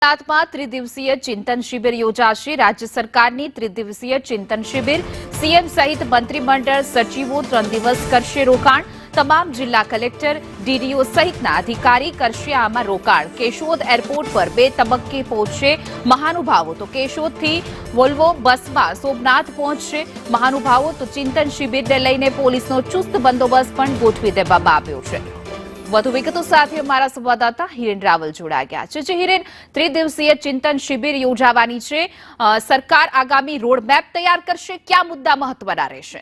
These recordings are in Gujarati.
ગુજરાતમાં ત્રિદિવસીય ચિંતન શિબિર યોજાશે। રાજ્ય સરકારની ત્રિદિવસીય ચિંતન શિબિર સીએમ સહિત મંત્રીમંડળ સચિવો 3 દિવસ કરશે રોકાણ। તમામ જિલ્લા કલેક્ટર ડીડીઓ સહિતના અધિકારી કરશે આમાં રોકાણ। કેશોદ એરપોર્ટ પર 2 તબક્કે પહોંચશે મહાનુભાવો। તો કેશોદથી વોલ્વો બસમાં સોમનાથ પહોંચશે મહાનુભાવો। તો ચિંતન શિબિરને લઈને પોલીસનો ચુસ્ત બંદોબસ્ત પણ ગોઠવી દેવામાં આવ્યો છે। વધુ વિગતો સાથે અમારા સંવાદદાતા હિરેન રાવલ જોડાઈ ગયા છે। હિરેન, ત્રિદિવસીય ચિંતન શિબિર યોજાવાની છે, સરકાર આગામી રોડમેપ તૈયાર કરશે, કયા મુદ્દા મહત્વના રહેશે?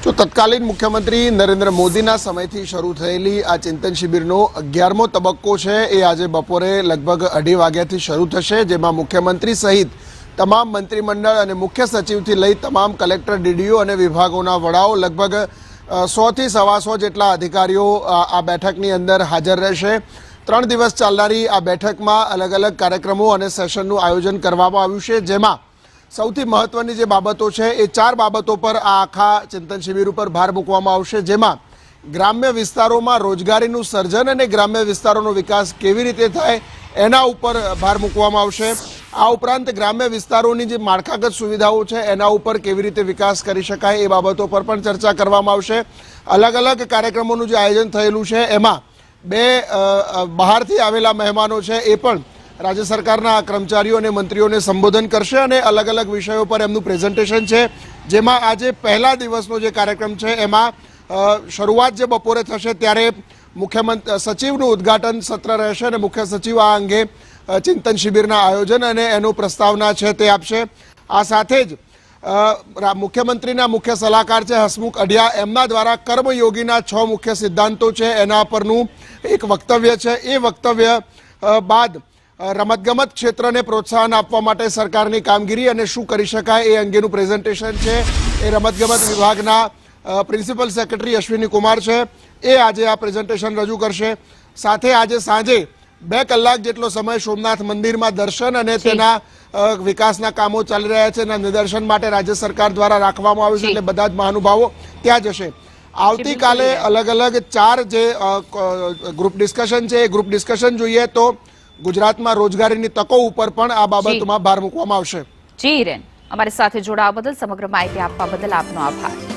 તો તત્કાલીન મુખ્યમંત્રી નરેન્દ્ર મોદીના સમયથી શરૂ થયેલી આ ચિંતન શિબિરનો 11મો તબક્કો છે એ આજે બપોરે લગભગ 2:30 વાગ્યાથી શરૂ થશે, જેમાં મુખ્યમંત્રી સહિત તમામ મંત્રીમંડળ અને મુખ્ય સચિવથી લઈ તમામ કલેક્ટર, ડીડીઓ અને વિભાગોના વડાઓ લગભગ 100 થી 125 જેટલા અધિકારીઓ આ બેઠકની અંદર હાજર રહેશે। 3 દિવસ ચાલનારી આ બેઠકમાં અલગ અલગ કાર્યક્રમો અને સેશનનું આયોજન કરવામાં આવ્યું છે, જેમાં સૌથી મહત્વની જે બાબતો છે એ 4 બાબતો પર આ આખા ચિંતન શિબિર ઉપર ભાર મૂકવામાં આવશે, જેમાં ગ્રામ્ય વિસ્તારોમાં રોજગારીનું સર્જન અને ગ્રામ્ય વિસ્તારોનો વિકાસ કેવી રીતે થાય એના ઉપર ભાર મૂકવામાં આવશે। આ ઉપરાંત ગ્રામ્ય વિસ્તારોની જે માળખાગત સુવિધાઓ છે એના ઉપર કેવી રીતે વિકાસ કરી શકાય એ બાબતો પર પણ ચર્ચા કરવામાં આવશે। અલગ અલગ કાર્યક્રમોનું જે આયોજન થયેલું છે એમાં 2 બહારથી આવેલા મહેમાનો છે એ પણ રાજ્ય સરકારના કર્મચારીઓ અને મંત્રીઓને સંબોધન કરશે અને અલગ અલગ વિષયો પર એમનું પ્રેઝન્ટેશન છે, જેમાં આજે પહેલા દિવસનો જે કાર્યક્રમ છે એમાં શરૂઆત જે બપોરે થશે ત્યારે મુખ્યમંત્રી સચિવનું ઉદ્ઘાટન સત્ર રહેશે અને મુખ્ય સચિવ આ અંગે ચિંતન શિબિરના આયોજન અને એનું પ્રસ્તાવના છે તે આપશે। આ સાથે જ મુખ્યમંત્રીના મુખ્ય સલાહકાર છે હસમુખ અઢિયા, એમના દ્વારા કર્મયોગીના 6 મુખ્ય સિદ્ધાંતો છે એના પરનું એક વક્તવ્ય છે। એ વક્તવ્ય બાદ રમતગમત ક્ષેત્રને પ્રોત્સાહન આપવા માટે સરકારની કામગીરી અને શું કરી શકાય એ અંગેનું પ્રેઝન્ટેશન છે એ રમતગમત વિભાગના પ્રિન્સિપલ સેક્રેટરી અશ્વિની કુમાર છે એ આજે આ પ્રેઝન્ટેશન રજૂ કરશે। સાથે આજે સાંજે 2 કલાક જેટલો સમય સોમનાથ મંદિરમાં દર્શન અને તેના વિકાસના કામો ચાલી રહ્યા છે એના નિદર્શન માટે રાજ્ય સરકાર દ્વારા રાખવામાં આવ્યું છે, એટલે બધા જ મહાનુભાવો ત્યાં જશે। આવતીકાલે અલગ અલગ 4 જે ગ્રુપ ડિસ્કશન છે એ ગ્રુપ ડિસ્કશન જોઈએ તો ગુજરાતમાં રોજગારીની તકો ઉપર પણ આ બાબતમાં ભાર મૂકવામાં આવશે। જી હિરેન, અમારી સાથે જોડાવા બદલ, સમગ્ર માહિતી આપવા બદલ આપનો આભાર।